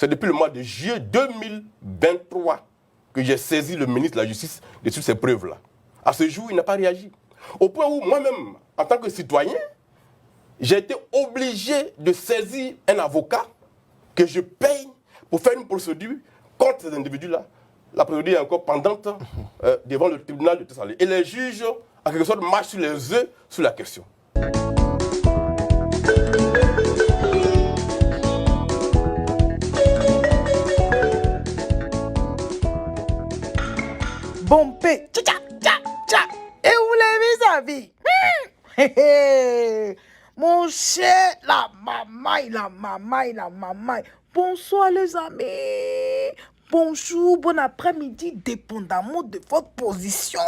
C'est depuis le mois de juillet 2023 que j'ai saisi le ministre de la Justice de toutes ces preuves-là. À ce jour, il n'a pas réagi. Au point où moi-même, en tant que citoyen, j'ai été obligé de saisir un avocat que je paye pour faire une procédure contre ces individus-là. La procédure est encore pendante devant le tribunal de Tessalit. Et les juges, en quelque sorte, marchent sur les œufs sur la question. Bon paix. Et où les vis-à-vis? Mon cher, la mamaille. Bonsoir les amis. Bonjour, bon après-midi, dépendamment de votre position,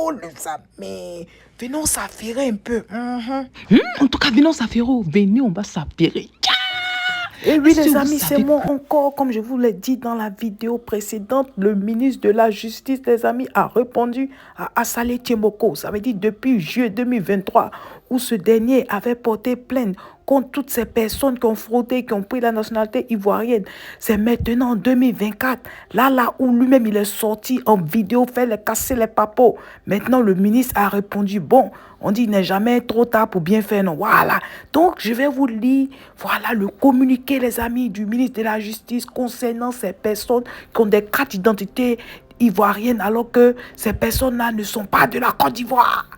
les amis. Venons s'affairer un peu. En tout cas, venons s'affairer. Venez, on va s'affairer. Et oui, les amis, c'est moi encore. Comme je vous l'ai dit dans la vidéo précédente, le ministre de la Justice, les amis, a répondu à Assalé Tiemoko. Ça veut dire depuis juillet 2023, où ce dernier avait porté plainte contre toutes ces personnes qui ont fraudé, qui ont pris la nationalité ivoirienne. C'est maintenant en 2024, là où lui-même il est sorti en vidéo, fait les casser les papos. Maintenant, le ministre a répondu, bon, on dit il n'est jamais trop tard pour bien faire, non. Voilà. Donc, je vais vous lire, voilà, le communiqué, les amis, du ministre de la Justice concernant ces personnes qui ont des cartes d'identité ivoiriennes, alors que ces personnes-là ne sont pas de la Côte d'Ivoire.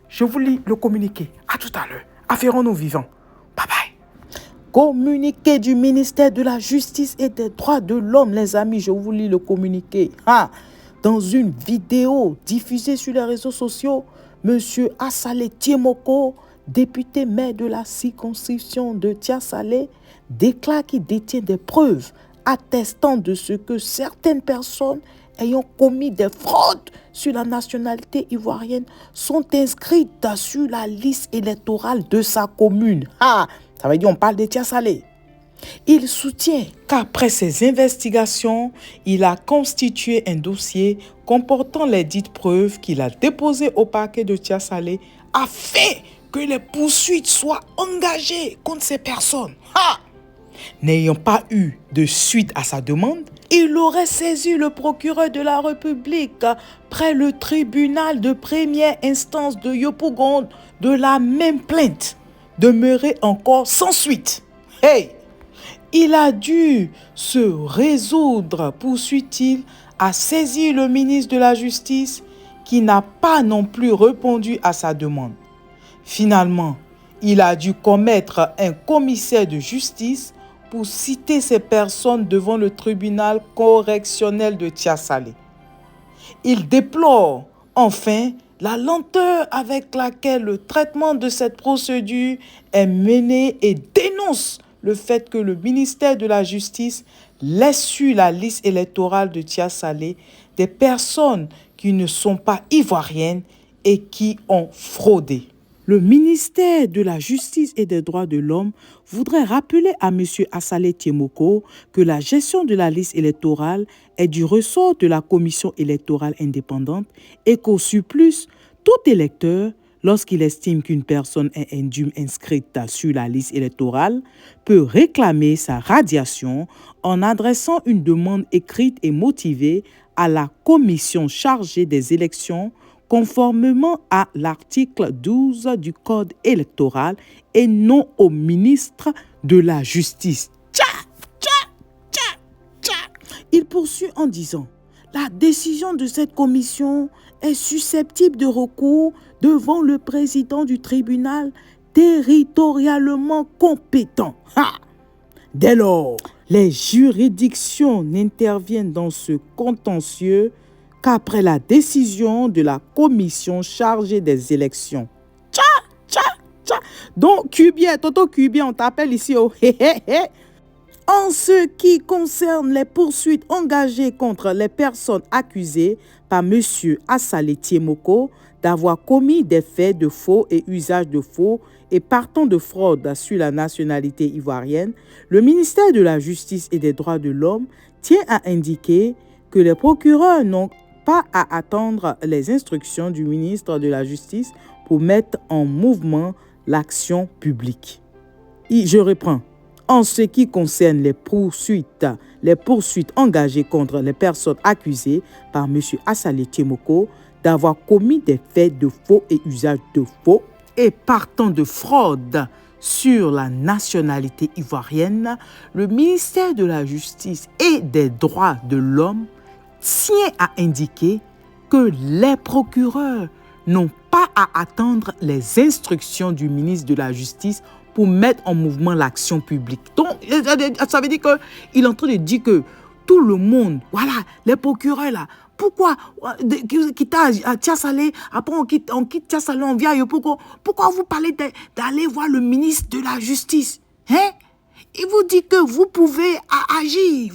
Je vous lis le communiqué. À tout à l'heure. Affairons-nous vivants. Bye bye. Communiqué du ministère de la Justice et des Droits de l'Homme, les amis. Je vous lis le communiqué. Dans une vidéo diffusée sur les réseaux sociaux, M. Assalé Tiemoko, député maire de la circonscription de Tiassalé, déclare qu'il détient des preuves attestant de ce que certaines personnes ayant commis des fraudes sur la nationalité ivoirienne sont inscrites sur la liste électorale de sa commune. Ça veut dire on parle de Tiassalé. Il soutient qu'après ces investigations, il a constitué un dossier comportant les dites preuves qu'il a déposées au parquet de Tiassalé afin que les poursuites soient engagées contre ces personnes. N'ayant pas eu de suite à sa demande, il aurait saisi le procureur de la République près le tribunal de première instance de Yopougon de la même plainte, demeurée encore sans suite. Il a dû se résoudre, poursuit-il, à saisir le ministre de la Justice qui n'a pas non plus répondu à sa demande. Finalement, il a dû commettre un commissaire de justice pour citer ces personnes devant le tribunal correctionnel de Tiassalé. Il déplore enfin la lenteur avec laquelle le traitement de cette procédure est mené et dénonce le fait que le ministère de la Justice laisse sur la liste électorale de Tiassalé des personnes qui ne sont pas ivoiriennes et qui ont fraudé. Le ministère de la Justice et des Droits de l'Homme voudrait rappeler à M. Assalé Tiemoko que la gestion de la liste électorale est du ressort de la commission électorale indépendante et qu'au surplus, tout électeur, lorsqu'il estime qu'une personne est indûment inscrite sur la liste électorale, peut réclamer sa radiation en adressant une demande écrite et motivée à la commission chargée des élections conformément à l'article 12 du Code électoral et non au ministre de la Justice. Il poursuit en disant « La décision de cette commission est susceptible de recours devant le président du tribunal territorialement compétent. Dès lors, les juridictions n'interviennent dans ce contentieux qu'après la décision de la commission chargée des élections. » Donc, Cubier, Toto Cubier, on t'appelle ici au En ce qui concerne les poursuites engagées contre les personnes accusées par M. Assalé Tiemoko d'avoir commis des faits de faux et usage de faux et partant de fraude sur la nationalité ivoirienne, le ministère de la Justice et des Droits de l'Homme tient à indiquer que les procureurs n'ont pas à attendre les instructions du ministre de la Justice pour mettre en mouvement l'action publique. Je reprends. En ce qui concerne les poursuites engagées contre les personnes accusées par M. Assalé Tiemoko d'avoir commis des faits de faux et usage de faux et partant de fraude sur la nationalité ivoirienne, le ministère de la Justice et des Droits de l'Homme tient à indiquer que les procureurs n'ont pas à attendre les instructions du ministre de la Justice pour mettre en mouvement l'action publique. Donc, ça veut dire qu'il est en train de dire que tout le monde, voilà, les procureurs là, pourquoi quitter à Tiasalé, après on quitte Tiasalé, on vient à Yopoko, pourquoi vous parlez d'aller voir le ministre de la Justice? Hein? Il vous dit que vous pouvez agir,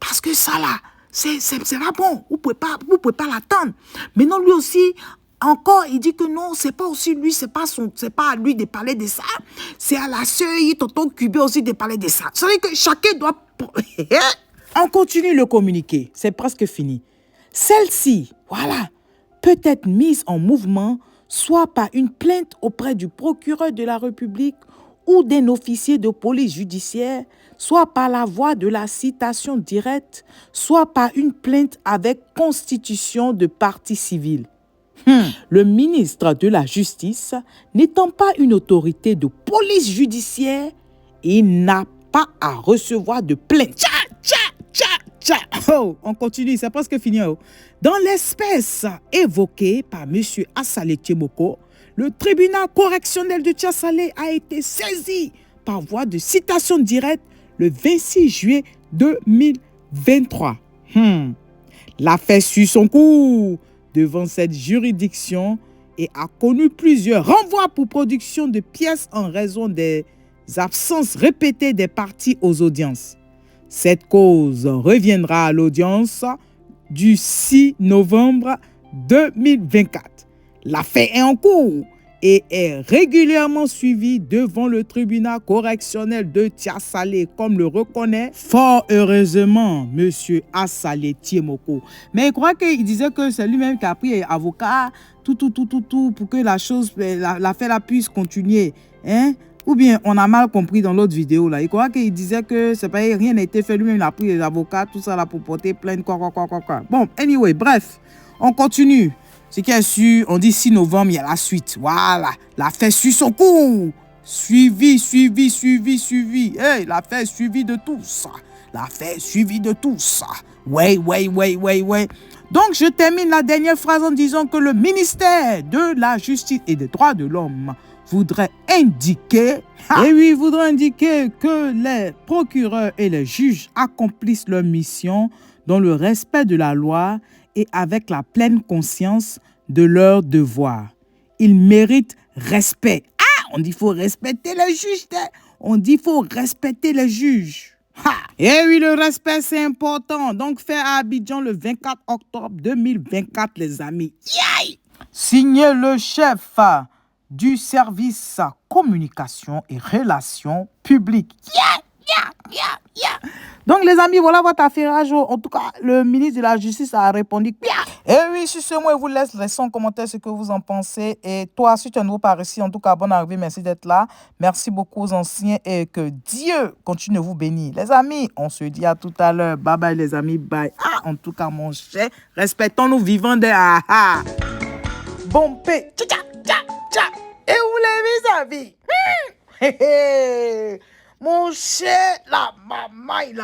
parce que ça là, c'est pas bon, vous pouvez pas l'attendre. Maintenant lui aussi, encore, il dit que non, c'est pas aussi lui, c'est pas à lui de parler de ça, c'est à la sœur, tonton Kubé aussi de parler de ça. Ça veut dire que chacun doit... On continue le communiqué, c'est presque fini. Celle-ci, voilà, peut être mise en mouvement soit par une plainte auprès du procureur de la République ou d'un officier de police judiciaire, soit par la voie de la citation directe, soit par une plainte avec constitution de partie civile. Le ministre de la Justice, n'étant pas une autorité de police judiciaire, il n'a pas à recevoir de plainte. Oh, on continue, c'est presque fini. Oh. Dans l'espèce évoquée par M. Assalé Tiemoko, le tribunal correctionnel de Tiasalé a été saisi par voie de citation directe le 26 juillet 2023. L'affaire suit son cours devant cette juridiction et a connu plusieurs renvois pour production de pièces en raison des absences répétées des parties aux audiences. Cette cause reviendra à l'audience du 6 novembre 2024. L'affaire est en cours et est régulièrement suivie devant le tribunal correctionnel de Tiasalé, comme le reconnaît fort heureusement M. Assalé Tiemoko. Mais il croit qu'il disait que c'est lui-même qui a pris avocat, tout, pour que l'affaire puisse continuer. Hein? Ou bien on a mal compris dans l'autre vidéo là. Il croit qu'il disait que c'est pas rien n'a été fait, lui-même il a pris les avocats, tout ça là pour porter plainte, quoi. Bon, anyway, bref, on continue. Ce qui est sûr, on dit 6 novembre, il y a la suite. Voilà, l'affaire suit son cours. Suivi. Hey, l'affaire suivie de tous. Ouais. Donc, je termine la dernière phrase en disant que le ministère de la Justice et des Droits de l'Homme voudrait indiquer que les procureurs et les juges accomplissent leur mission dans le respect de la loi et avec la pleine conscience de leurs devoirs. Ils méritent respect. On dit qu'il faut respecter les juges. Et oui, le respect, c'est important. Donc, fait à Abidjan le 24 octobre 2024, les amis. Signé le chef du service communication et relations publiques. Donc, les amis, voilà votre affaire. En tout cas, le ministre de la Justice a répondu. Et oui, sur ce mot, je vous laisse laisser en commentaire ce que vous en pensez. Et toi, si tu es nouveau par ici, en tout cas, bonne arrivée. Merci d'être là. Merci beaucoup aux anciens et que Dieu continue de vous bénir. Les amis, on se dit à tout à l'heure. Bye bye, les amis. Bye. En tout cas, mon cher, respectons-nous vivants des Bon paix. Et vous les amis. Mon cher, la mamaille.